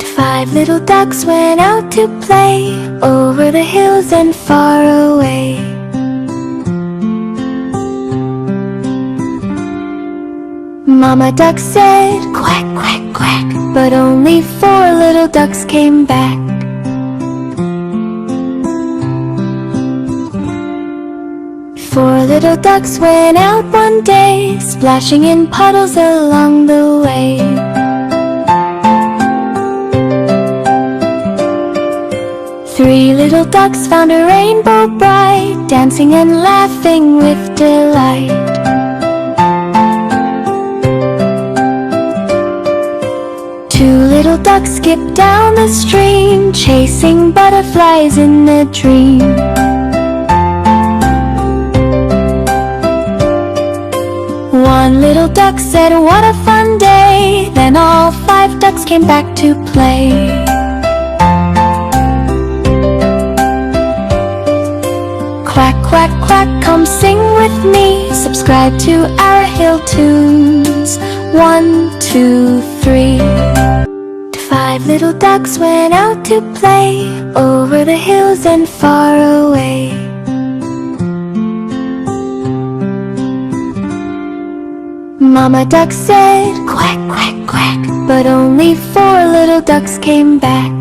Five little ducks went out to play over the hills and far away. Mama duck said, quack, quack, quack, but only four little ducks came back. Four little ducks went out one day, splashing in puddles along the way. Three little ducks found a rainbow bright, dancing and laughing with delight. Two little ducks skipped down the stream, chasing butterflies in a dream. One little duck said, what a fun day, then all five ducks came back to play. Quack, quack, quack, come sing with me. Subscribe to AraHil Toons. 1, 2, 3. Five little ducks went out to play over the hills and far away. Mama duck said, quack, quack, quack, but only four little ducks came back.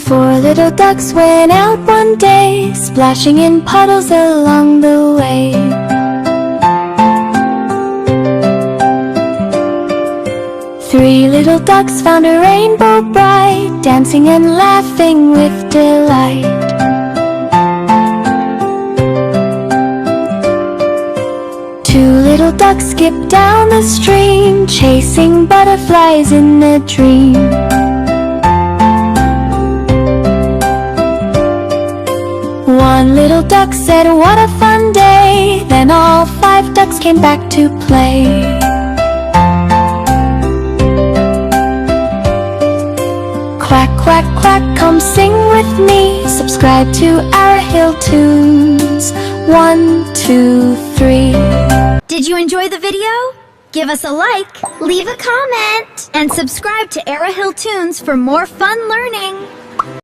Four little ducks went out one day, splashing in puddles along the way. Three little ducks found a rainbow bright, dancing and laughing with delight. Two little ducks skipped down the stream, chasing butterflies in a dream. One little duck said, what a fun day, then all five ducks came back to play. Quack, quack, quack, come sing with me. Subscribe to AraHil Toons. 1, 2, 3. Did you enjoy the video? Give us a like, leave a comment, and subscribe to AraHil Toons for more fun learning.